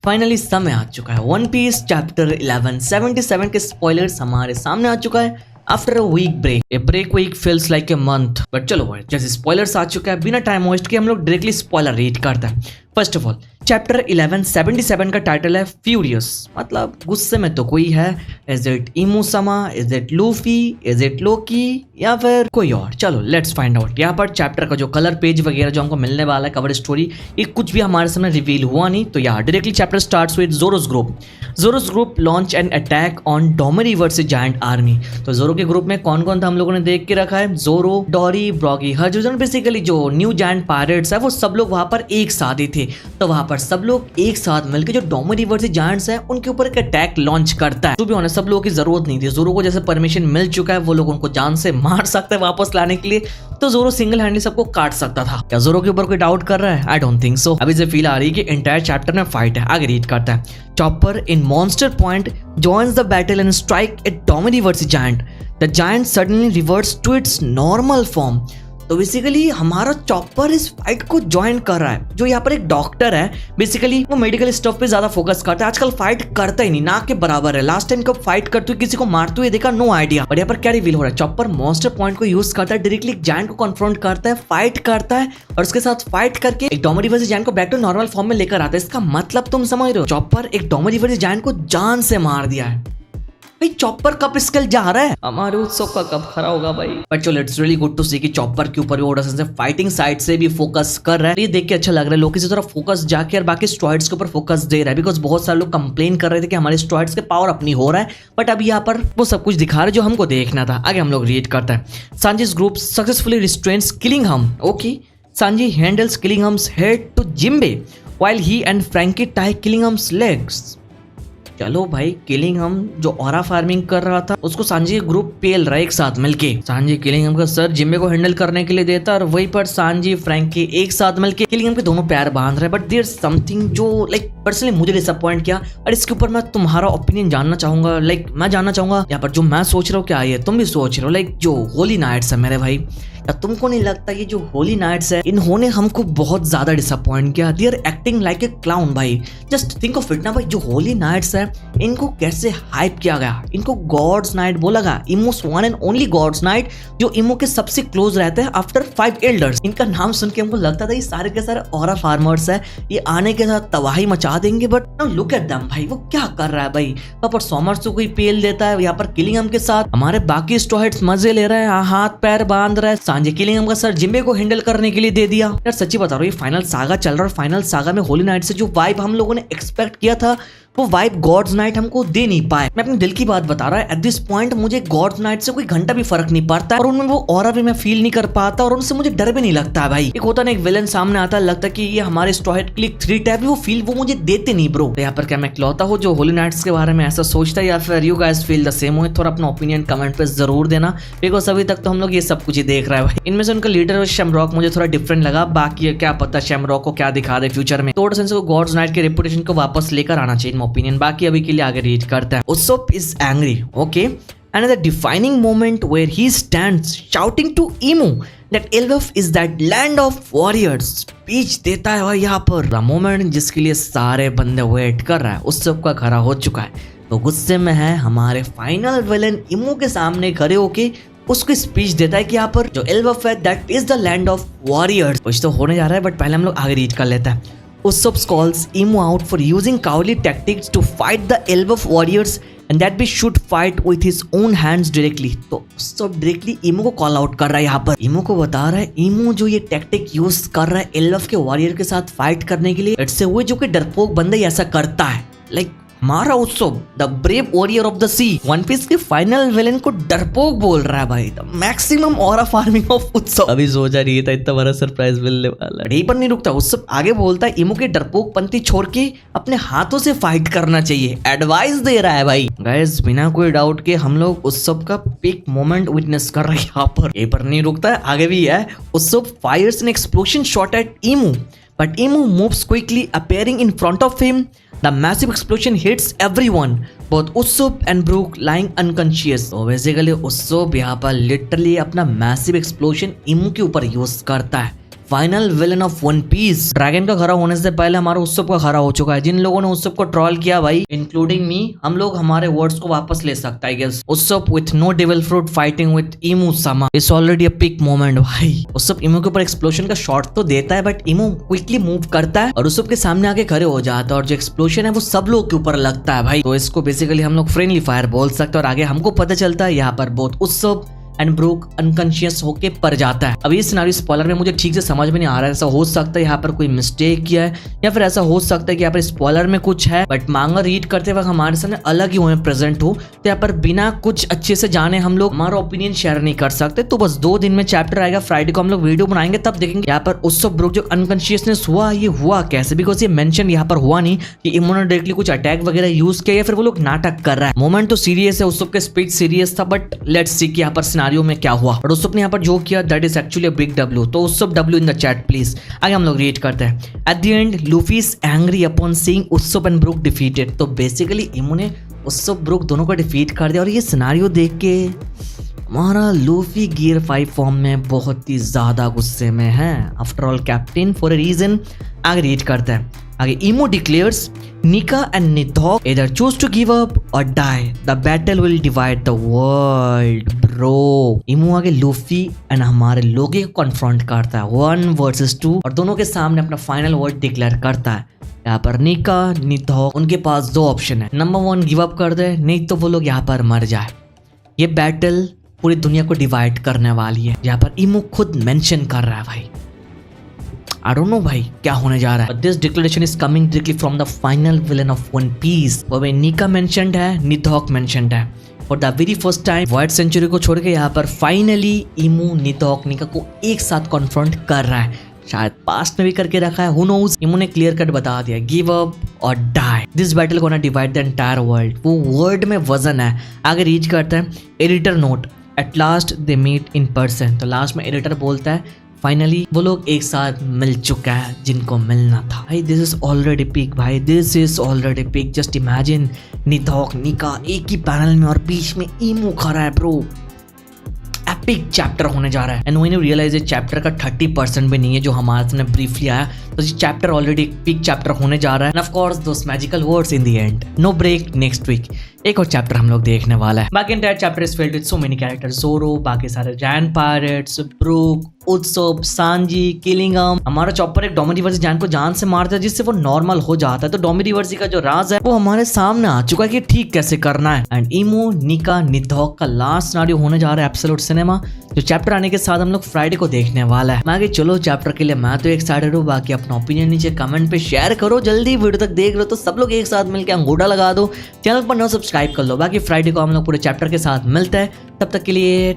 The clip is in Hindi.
फाइनली समय आ चुका है। वन पीस चैप्टर 1177 के स्पॉयलर्स हमारे सामने आ चुका है after a week break. A break week feels like a month. But चलो भाई, जैसे स्पॉयलर्स आ चुका है, बिना टाइम वेस्ट किए हम लोग डायरेक्टली स्पॉइलर रीड करते हैं। फर्स्ट ऑफ ऑल, चैप्टर 1177 का टाइटल है फ्यूरियस, मतलब गुस्से में तो कोई है। Is it Imu Sama, is it Luffy, is it Loki, या फिर कोई और? चलो लेट्स फाइंड आउट। यहाँ पर चैप्टर का जो कलर पेज वगैरह जो हमको मिलने वाला है, कवर स्टोरी, ये कुछ भी हमारे सामने रिवील हुआ नहीं। तो यहाँ directly chapter starts with Zoro's group. Zoro's group launch an attack on Domi Reversi giant army. तो जोरो के ग्रुप में कौन कौन था हम लोगों ने देख के रखा है। जोरो, डोरी, ब्रॉगी, हर्जुजन, बेसिकली जो न्यू जायंट पायरेट्स है वो सब लोग वहां पर एक साथ ही थे। तो वहां पर सब लोग एक साथ मिलकर जो डोमरी वर्सेस जायंट्स है उनके ऊपर एक अटैक लॉन्च करता है। तो भी होने सब लोगों की जरूरत नहीं थी। जोरो को जैसे परमिशन मिल चुका है, वो लोग उनको जान से मार सकते हैं वापस लाने के लिए। तो जोरो सिंगल हैंडली सबको काट सकता था। क्या जोरो के ऊपर कोई डाउट कर रहा है? I don't think so. अभी से फील आ रही है कि एंटायर चैप्टर में फाइट है। आगे रीड करता है। Chopper in monster point joins the battle and strike at Domini versus Giant. The Giant suddenly reverts to its normal form. तो बेसिकली हमारा चॉपर इस फाइट को ज्वाइन कर रहा है। जो यहाँ पर एक डॉक्टर है, बेसिकली वो मेडिकल स्टफ पे ज्यादा फोकस करता है। आजकल फाइट करता ही नहीं, ना के बराबर है। लास्ट टाइम कब फाइट करते हुए किसी को मारते हुए देखा, नो आइडिया। और यहाँ पर क्या रिवील हो रहा है, चॉपर मॉन्स्टर पॉइंट को यूज करता है, डायरेक्टली एक जायंट को कन्फ्रंट करता है, फाइट करता है और उसके साथ फाइट करके एक डोमरी वर्सेस जायंट को बैक टू नॉर्मल फॉर्म में लेकर आता है। इसका मतलब तुम समझ रहे हो, चॉपर एक डोमरी वर्सेस जायंट को जान से मार दिया है। भाई चॉपर कब स्किल जा रहा है, हमारे उत्सव का कब खरा होगा भाई। बट चलो इट्स रियली गुड टू सी कि चॉपर के ऊपर भी ओडरसन से फाइटिंग साइड से भी फोकस कर रहा है। ये देख के अच्छा लग रहा है। लोकी से थोड़ा फोकस जाके और बाकी स्ट्रॉइड्स के ऊपर फोकस दे रहा है। बिकॉज बहुत सारे लोग कंप्लेन कर रहे थे कि हमारे स्ट्रॉइड्स के पावर अपनी हो रहा है, बट अभी यहाँ पर वो सब कुछ दिखा रहे जो हमको देखना था। आगे हम लोग रीड करते हैं। Sanji's group successfully restrains Killingham. Okay, Sanji handles Killingham's head to Jinbe while he and Frankie tie Killingham's legs। चलो भाई, किलिंघम जो ऑरा फार्मिंग कर रहा था उसको सांजी ग्रुप पेल रहा है एक साथ मिलके। सांजी किलिंघम का सर जिम्बे को हैंडल करने के लिए देता है और वहीं पर सांजी फ्रैंकी एक साथ मिलके किलिंघम के दोनों पैर बांध रहे। बट देयर समथिंग जो लाइक पर्सनली मुझे डिसअपॉइंट किया और इसके ऊपर मैं तुम्हारा ओपिनियन जानना चाहूंगा। मैं जानना चाहूंगा यहाँ पर जो मैं सोच रहा हूँ क्या ये तुम भी सोच रहे हो। लाइक जो होली नाइट्स है मेरे भाई, क्या तुमको नहीं लगता ये जो होली नाइट्स है इन्होंने हमको बहुत ज्यादा डिसअपॉइंट किया। They are acting like a clown भाई। जस्ट थिंक ऑफ इट ना भाई, जो होली नाइट्स है इनको कैसे हाइप किया गया। इनको गॉड्स नाइट बोला गया, Imu's one and only gods knight, जो इमो के सबसे क्लोज रहते हैं आफ्टर 5 एल्डर्स। इनका नाम सुन के हमको लगता था ये सारे के सारे ऑरा फार्मर्स है, ये आने के साथ तबाही मचा देंगे। But now look at them भाई, वो क्या कर रहा है भाई। वहां पर सोमर्स को कोई पेल देता है, यहाँ पर किलिंघम के साथ हमारे बाकी स्ट्रॉइड्स मजे ले रहे हैं, हाथ पैर बांध रहे हैं। सांजी किलिंघम का सर जिम्बे को हैंडल करने के लिए दे दिया। यार सच्ची बता रहा हूँ, ये फाइनल सागा चल रहा है और फाइनल सागा में होली नाइट से जो वाइब हम लोगों ने एक्सपेक्ट किया था वो वाइब गॉड्स नाइट हमको दे नहीं पाए। मैं अपने दिल की बात बता रहा है। एट दिस पॉइंट मुझे गॉड्स नाइट से कोई घंटा भी फर्क नहीं पड़ता और उनमें वो ऑरा भी मैं फील नहीं कर पाता और उनसे मुझे डर भी नहीं लगता है भाई। एक होता ना, एक विलन सामने आता है, लगता है कि ये हमारे स्ट्रॉइड क्लिक 3 टाइप, वो फील वो मुझे देते नहीं ब्रो। तो यहाँ पर क्या मैं इकलौता हूँ जो होली नाइट्स के बारे में ऐसा सोचता है या फिर you guys feel the same हो? थोड़ा अपना ओपिनियन कमेंट पे जरूर देना, बिकॉज अभी तक तो हम लोग ये सब कुछ ही देख रहे हैं भाई। इनमें से उनका लीडर शैमरॉक मुझे थोड़ा डिफरेंट लगा, बाकी क्या पता शैमरॉक को क्या दिखा दे फ्यूचर में। तो सेंस को गॉड्स नाइट के रेपुटेशन को वापस लेकर आना चाहिए इन ओपिनियन। बाकी अभी के लिए आगे रीड करता है। Usopp is angry, okay, and at the defining moment where he stands shouting to Imu that Elbaf is that land of warriors, speech देता है भाई यहाँ पर। मोमेंट जिसके लिए सारे बंदे वेट कर रहा है Usopp का खड़ा हो चुका है। तो गुस्से में है हमारे फाइनल विलन इमू के सामने खड़े होके उसको स्पीच देता है कि यहाँ पर जो एल्बफ है that is the land of warriors. कुछ तो होने जा रहा है, बट पहले हम लोग आगे रीड कर लेते हैं। Usopp calls Imu out for using cowardly tactics to fight the Elbaf warriors and that we should fight with his own hands directly। तो Usopp डायरेक्टली इमू को कॉल आउट कर रहा है यहाँ पर। इमू को बता रहा है इमू जो ये टैक्टिक यूज कर रहा है एल्बफ के वॉरियर के साथ फाइट करने के लिए, इससे हुए जो कि डरपोक बंदे ऐसा करता है। लाइक हमारा Usopp the brave warrior of the sea, one piece के फाइनल विलेन को डरपोक बोल रहा है भाई। The maximum aura farming of Usopp। अभी सोचा नहीं था इतना बड़ा सरप्राइज मिलने वाला है। यहीं पर नहीं रुकता, Usopp आगे बोलता है इमू के डरपोक पंथी छोड़ के अपने हाथों से फाइट करना चाहिए, एडवाइस दे रहा है भाई। गाइस बिना कोई डाउट के हम लोग Usopp का पीक मोमेंट विटनेस कर रहे हैं यहाँ पर। यहीं पर नहीं रुकता है, आगे भी है। Usopp fires an explosion shot at Imu, but Imu moves quickly, appearing in front of him. The massive explosion hits everyone, both Usopp and Brook lying unconscious। तो बेसिकली Usopp यहाँ पर लिटरली अपना मैसिव एक्सप्लोजन इमू के ऊपर यूज करता है। Final villain of one piece. Dragon का खड़ा होने से पहले हमारा उत्सव का खड़ा हो चुका है। जिन लोगों ने उत्सव को ट्रोल किया भाई, इंक्लूडिंग मी, हम लोग हमारे वर्ड्स को वापस ले सकता है। उत्सव with no devil fruit fighting with Imu Sama is already a peak moment भाई। उत्सव इमू के ऊपर एक्सप्लोजन का शॉट तो देता है, बट इमू क्विकली मूव करता है और उत्सव के सामने आके खड़े हो जाता है, और जो एक्सप्लोजन है वो सब लोग के ऊपर लगता है भाई। तो इसको बेसिकली हम लोग फ्रेंडली फायर बोल सकते हैं। और आगे हमको पता चलता है यहाँ पर बहुत उत्सव एंड ब्रूक अनकॉन्शियस होके पड़ जाता है। अब ये सिनेरियो स्पॉइलर में मुझे ठीक से समझ में नहीं आ रहा है। ऐसा हो सकता है यहाँ पर कोई मिस्टेक किया है, या फिर ऐसा हो सकता है कि यहाँ पर स्पॉइलर में कुछ है, बट मांगा रीड करते वक्त हमारे सामने अलग ही हमें प्रेजेंट हो, तो यहाँ पर बिना कुछ अच्छे से जाने हम लोग हमारा ओपिनियन शेयर नहीं कर सकते। तो बस 2 दिन में चैप्टर आएगा, फ्राइडे को हम लोग वीडियो बनाएंगे, तब देखेंगे यहाँ पर उत्सव ब्रूक जो अनकॉन्शियसनेस हुआ, ये हुआ कैसे। बिकॉज ये मेंशन यहाँ पर हुआ नहीं कि इन्होंने डायरेक्टली कुछ अटैक वगैरह यूज किया, या फिर वो लोग नाटक कर रहा है। मोमेंट तो सीरियस है, उत्सव के स्पीच सीरियस था, बट लेट्स सी कि यहाँ पर सिनेरियो में क्या हुआ। और उत्सव ने यहाँ पर जो किया that is actually big W. तो उत्सव W in the chat please. आगे हम लोग रीड करते हैं। At the end Luffy is angry upon seeing उत्सव एंड ब्रूक डिफीटेड। तो बेसिकली इन्होंने उत्सव ब्रूक दोनों को डिफीट कर दिया, और ये सिनेरियो देख के हमारा लूफी गियर 5 फॉर्म में बहुत ही ज्यादा गुस्से में है। After all captain for a reason. आगे रीड करते हैं। आगे Imu declares Nika and Nidhogg either choose to give up or die. The battle will divide the world, bro. इमो आगे लूफी एंड हमारे लोगे को कन्फ्रंट करता है 1 versus 2, और दोनों के सामने अपना फाइनल वर्ड डिक्लेयर करता है। यहाँ पर निका निधॉक उनके पास 2 ऑप्शन है। नंबर 1 गिव अप कर दे, नहीं तो वो लोग यहाँ पर मर जाए। ये बैटल पूरी दुनिया को डिवाइड करने वाली है। यहाँ पर इमो खुद मेंशन कर रहा है भाई। I don't know भाई क्या होने जा रहा है। But this declaration is coming directly from the final villain of One Piece। वो भाई निका mentioned है, निधॉक mentioned है। For the very first time White Century को छोड़ के यहाँ पर फाइनली इमू निधॉक निका को एक साथ कॉन्फ्रंट कर रहा है। शायद पास्ट में भी करके रखा है, who knows। इमू ने क्लियर कट बता दिया, गिव अप और die. This battle gonna divide the entire world. वो वर्ड में वजन है। आगे रीच करते हैं। Editor note at last they meet in person. तो लास्ट में एडिटर बोलता है फाइनली वो लोग एक साथ मिल चुका है जिनको मिलना था। भाई दिस इज ऑलरेडी पिक भाई, this is already peak. Just imagine Nidhogg Nika एक ही पैनल में और बीच में इमू खड़ा है ब्रो। एपिक चैप्टर होने जा रहा है। एंड व्हेन यू रियलाइज ये चैप्टर का 30% भी नहीं है जो हमारे सामने ब्रीफली आया, तो ये चैप्टर ऑलरेडी एक पिक चैप्टर होने जा रहा है। End of course those magical words in the end. No break, next week एक और चैप्टर हम लोग देखने वाला है। बाकी entire chapter is filled with so many characters. Zoro, बाकी सारे जैन पायरेट्स, ब्रूक, उत्सव, सांजी, किलिंगम। हमारा चॉपर एक डोमिनिवर्सी जैन को जान से मारता है जिससे वो नॉर्मल हो जाता है। तो डोमिनिवर्सी का जो राज है वो हमारे सामने आ चुका है कि ठीक कैसे करना है। एंड इमो निका निधॉक का लास्ट सिनेरियो होने जा रहा है एब्सोल्यूट सिनेमा, जो चैप्टर आने के साथ हम लोग फ्राइडे को देखने वाला है। बाकी चलो चैप्टर के लिए मैं तो एक्साइटेड हूँ। बाकी अपना ओपिनियन नीचे कमेंट पे शेयर करो। जल्दी वीडियो तक देख रहे हो तो सब लोग एक साथ मिलकर अंगूठा लगा दो। चैनल पर न सब्सक्राइब कर लो। बाकी फ्राइडे को हम लोग पूरे चैप्टर के साथ मिलते हैं। तब तक के लिए